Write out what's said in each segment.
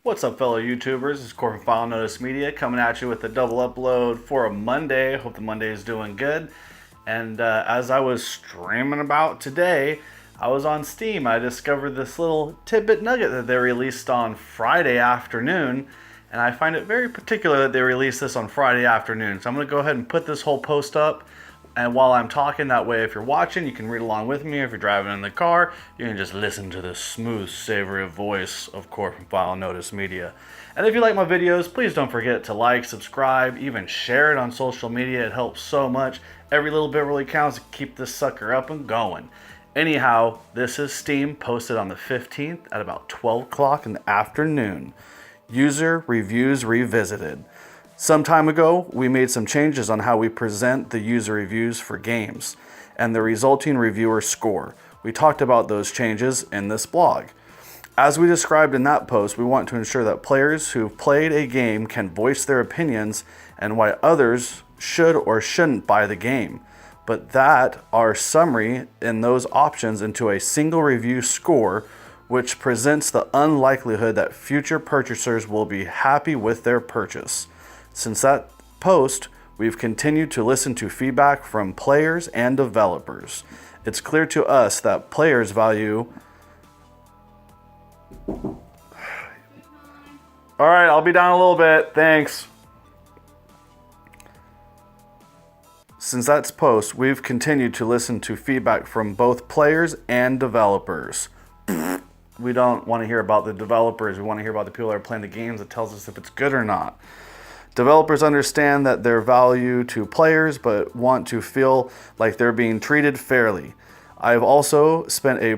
What's up, fellow YouTubers? It's Corp from File Notice Media coming at you with a double upload for a Monday. Hope the Monday is doing good. And as I was streaming about today, I was on Steam. I discovered this little tidbit nugget that they released on Friday afternoon. And I find it very particular that they released this on Friday afternoon. So I'm going to go ahead and put this whole post up. And while I'm talking, that way if you're watching, you can read along with me. If you're driving in the car, you can just listen to the smooth, savory voice of Corp from File Notice Media. And if you like my videos, please don't forget to like, subscribe, even share it on social media. It helps so much. Every little bit really counts to keep this sucker up and going. Anyhow, this is Steam, posted on the 15th at about 12 o'clock in the afternoon. User Reviews Revisited. Some time ago, we made some changes on how we present the user reviews for games and the resulting reviewer score. We talked about those changes in this blog. As we described in that post, we want to ensure that players who've played a game can voice their opinions and why others should or shouldn't buy the game, but that our summary in those options into a single review score, which presents the unlikelihood that future purchasers will be happy with their purchase. Since that post, we've continued to listen to feedback from players and developers. It's clear to us that players value... All right, I'll be down a little bit. Thanks. Since that's post, we've continued to listen to feedback from both players and developers. We don't want to hear about the developers. We want to hear about the people that are playing the games that tells us if it's good or not. Developers understand that their value to players, but want to feel like they're being treated fairly. We've also spent a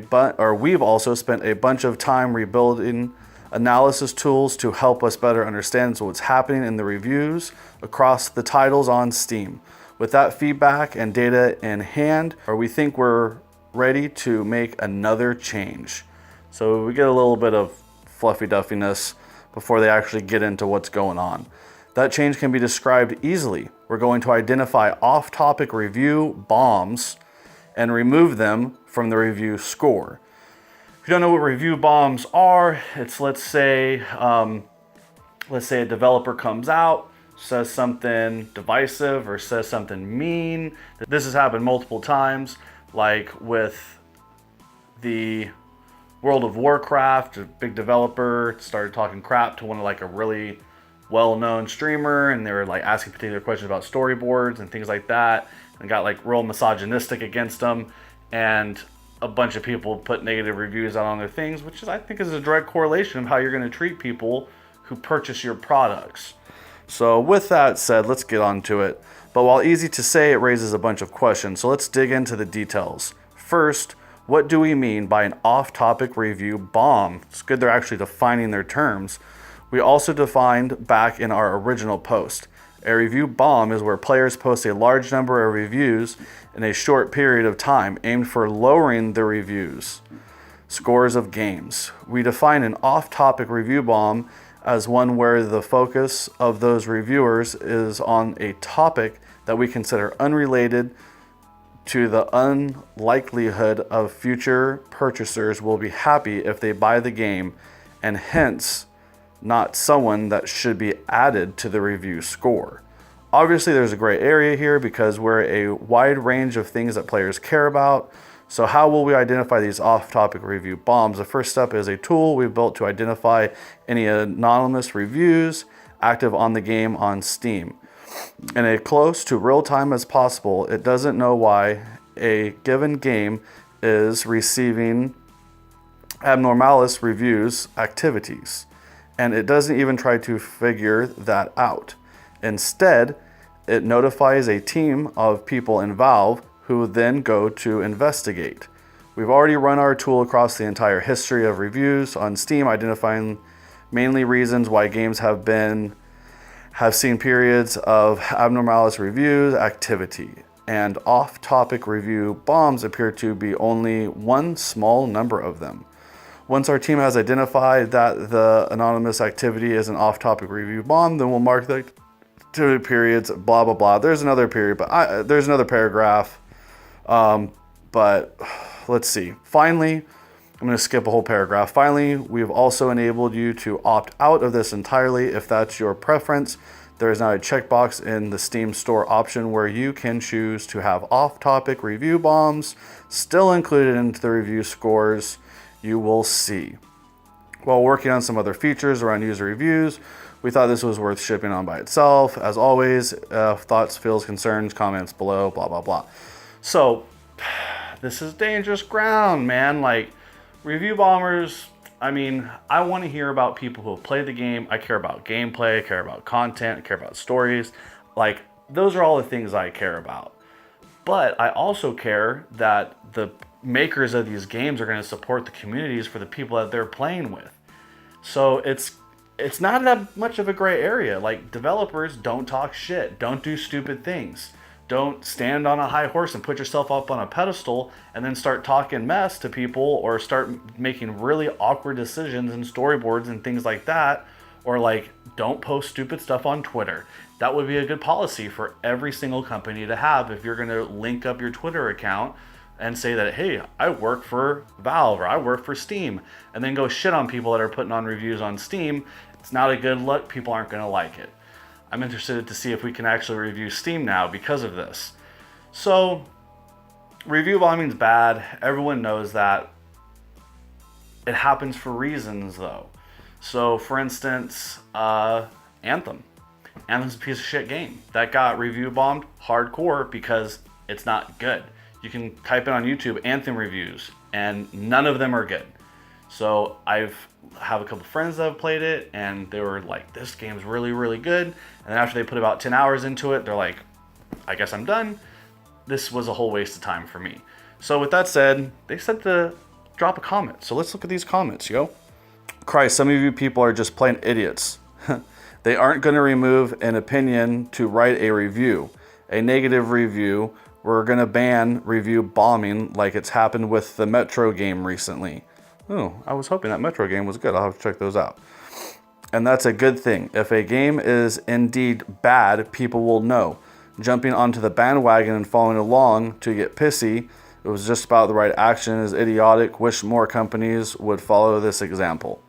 bunch of time rebuilding analysis tools to help us better understand what's happening in the reviews across the titles on Steam. With that feedback and data in hand, we think we're ready to make another change. So we get a little bit of fluffy duffiness before they actually get into what's going on. That change can be described easily. We're going to identify off-topic review bombs and remove them from the review score. If you don't know what review bombs are, it's let's say a developer comes out, says something divisive or says something mean. This has happened multiple times, like with the World of Warcraft. A big developer started talking crap to one of a really well-known streamer, and they were asking particular questions about storyboards and things like that, and got real misogynistic against them, and a bunch of people put negative reviews out on their things, which I think is a direct correlation of how you're going to treat people who purchase your products. So with that said, let's get on to it. But while easy to say, it raises a bunch of questions, so let's dig into the details. First, what do we mean by an off-topic review bomb? It's good they're actually defining their terms. We also defined back in our original post. A review bomb is where players post a large number of reviews in a short period of time, aimed for lowering the reviews scores of games. We define an off-topic review bomb as one where the focus of those reviewers is on a topic that we consider unrelated to the unlikelihood of future purchasers will be happy if they buy the game, and hence not someone that should be added to the review score. Obviously, there's a gray area here because we're a wide range of things that players care about. So how will we identify these off-topic review bombs? The first step is a tool we've built to identify any anonymous reviews active on the game on Steam. In a close to real time as possible, it doesn't know why a given game is receiving abnormalist reviews activities, and it doesn't even try to figure that out. Instead, it notifies a team of people in Valve who then go to investigate. We've already run our tool across the entire history of reviews on Steam, identifying mainly reasons why games have seen periods of abnormalist reviews activity, and off-topic review bombs appear to be only one small number of them. Once our team has identified that the anonymous activity is an off-topic review bomb, then we'll mark the activity periods, blah, blah, blah. There's another period, but there's another paragraph. But let's see. Finally, I'm going to skip a whole paragraph. Finally, we've also enabled you to opt out of this entirely if that's your preference. There is now a checkbox in the Steam Store option where you can choose to have off-topic review bombs still included into the review scores you will see. While working on some other features around user reviews, we thought this was worth shipping on by itself. As always, thoughts, feels, concerns, comments below, blah, blah, blah. So, this is dangerous ground, man. Like, review bombers, I mean, I want to hear about people who have played the game. I care about gameplay, I care about content, I care about stories. Like, those are all the things I care about. But I also care that the makers of these games are going to support the communities for the people that they're playing with. So it's not that much of a gray area. Like, developers, don't talk shit. Don't do stupid things. Don't stand on a high horse and put yourself up on a pedestal and then start talking mess to people or start making really awkward decisions and storyboards and things like that. Or like, don't post stupid stuff on Twitter. That would be a good policy for every single company to have if you're going to link up your Twitter account and say that, hey, I work for Valve or I work for Steam, and then go shit on people that are putting on reviews on Steam. It's not a good look. People aren't going to like it. I'm interested to see if we can actually review Steam now because of this. So, review bombing's bad. Everyone knows that. It happens for reasons, though. So, for instance, Anthem. Anthem's a piece of shit game. That got review bombed hardcore because it's not good. You can type in on YouTube Anthem reviews, and none of them are good. So I have a couple friends that have played it, and they were like, this game's really, really good. And then after they put about 10 hours into it, they're like, I guess I'm done. This was a whole waste of time for me. So with that said, they said to drop a comment. So let's look at these comments, yo. Christ, some of you people are just plain idiots. They aren't going to remove an opinion to write a review, a negative review. We're going to ban review bombing like it's happened with the Metro game recently. Oh, I was hoping that Metro game was good. I'll have to check those out. And that's a good thing. If a game is indeed bad, people will know. Jumping onto the bandwagon and following along to get pissy, it was just about the right action, is idiotic. Wish more companies would follow this example.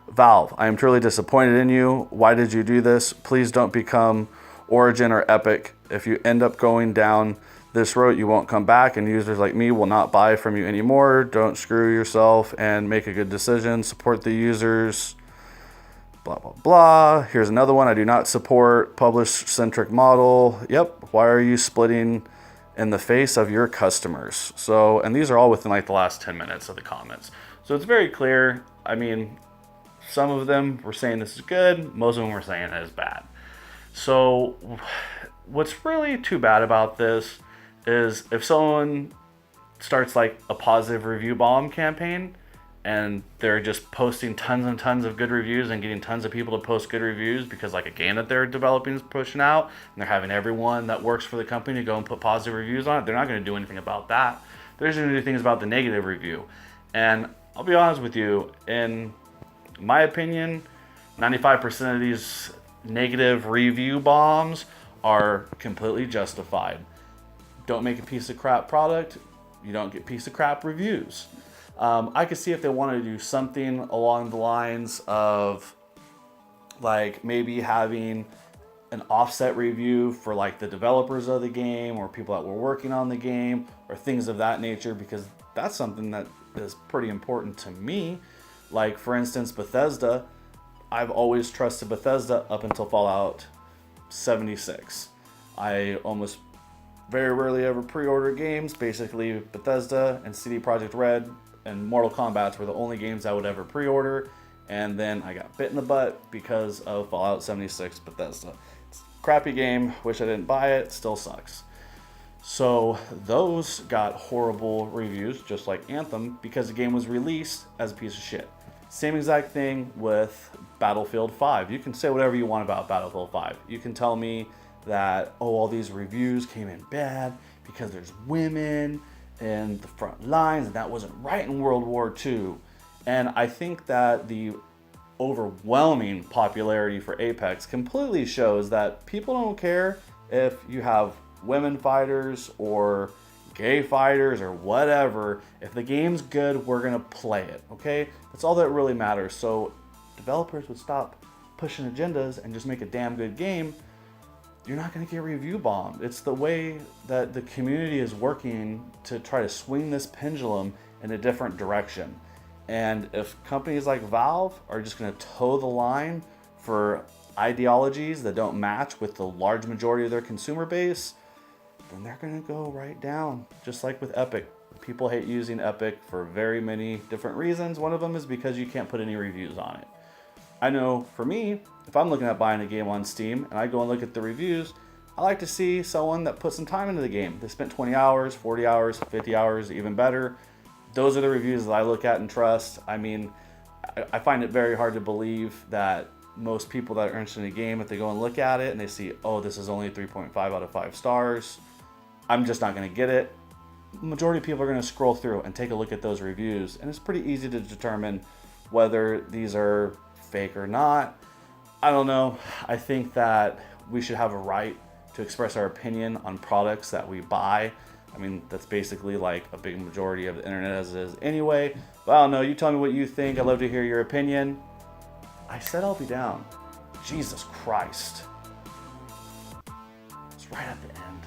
Valve, I am truly disappointed in you. Why did you do this? Please don't become Origin or Epic. If you end up going down this road, you won't come back, and users like me will not buy from you anymore. Don't screw yourself and make a good decision. Support the users. Blah, blah, blah. Here's another one. I do not support publish-centric model. Yep. Why are you splitting in the face of your customers? So, and these are all within like the last 10 minutes of the comments. So it's very clear. I mean, some of them were saying this is good. Most of them were saying it is bad. So what's really too bad about this is if someone starts like a positive review bomb campaign and they're just posting tons and tons of good reviews and getting tons of people to post good reviews because like a game that they're developing is pushing out, and they're having everyone that works for the company go and put positive reviews on it, they're not going to do anything about that. They're just going to do things about the negative review. And I'll be honest with you, in my opinion, 95% of these negative review bombs are completely justified. Don't make a piece of crap product, you don't get piece of crap reviews. I could see if they wanted to do something along the lines of like maybe having an offset review for like the developers of the game or people that were working on the game or things of that nature, because that's something that is pretty important to me. Like for instance, Bethesda, I've always trusted Bethesda up until Fallout 76. I almost very rarely ever pre-order games. Basically, Bethesda and CD Projekt Red and Mortal Kombat were the only games I would ever pre-order. And then I got bit in the butt because of Fallout 76 Bethesda. It's a crappy game, wish I didn't buy it, still sucks. So those got horrible reviews, just like Anthem, because the game was released as a piece of shit. Same exact thing with Battlefield 5. You can say whatever you want about Battlefield 5. You can tell me that, oh, all these reviews came in bad because there's women in the front lines and that wasn't right in World War II. And I think that the overwhelming popularity for Apex completely shows that people don't care if you have women fighters or gay fighters or whatever. If the game's good, we're gonna play it, okay? That's all that really matters. So developers would stop pushing agendas and just make a damn good game. You're not gonna get review bombed. It's the way that the community is working to try to swing this pendulum in a different direction. And if companies like Valve are just gonna toe the line for ideologies that don't match with the large majority of their consumer base, then they're gonna go right down. Just like with Epic. People hate using Epic for very many different reasons. One of them is because you can't put any reviews on it. I know for me, if I'm looking at buying a game on Steam and I go and look at the reviews, I like to see someone that put some time into the game. They spent 20 hours, 40 hours, 50 hours, even better. Those are the reviews that I look at and trust. I mean, I find it very hard to believe that most people that are interested in a game, if they go and look at it and they see, oh, this is only 3.5 out of 5 stars, I'm just not going to get it. The majority of people are going to scroll through and take a look at those reviews, and it's pretty easy to determine whether these are fake or not. I don't know. I think that we should have a right to express our opinion on products that we buy. I mean, that's basically like a big majority of the internet as it is anyway. But I don't know. You tell me what you think. I'd love to hear your opinion. I said I'll be down. Jesus Christ. It's right at the end.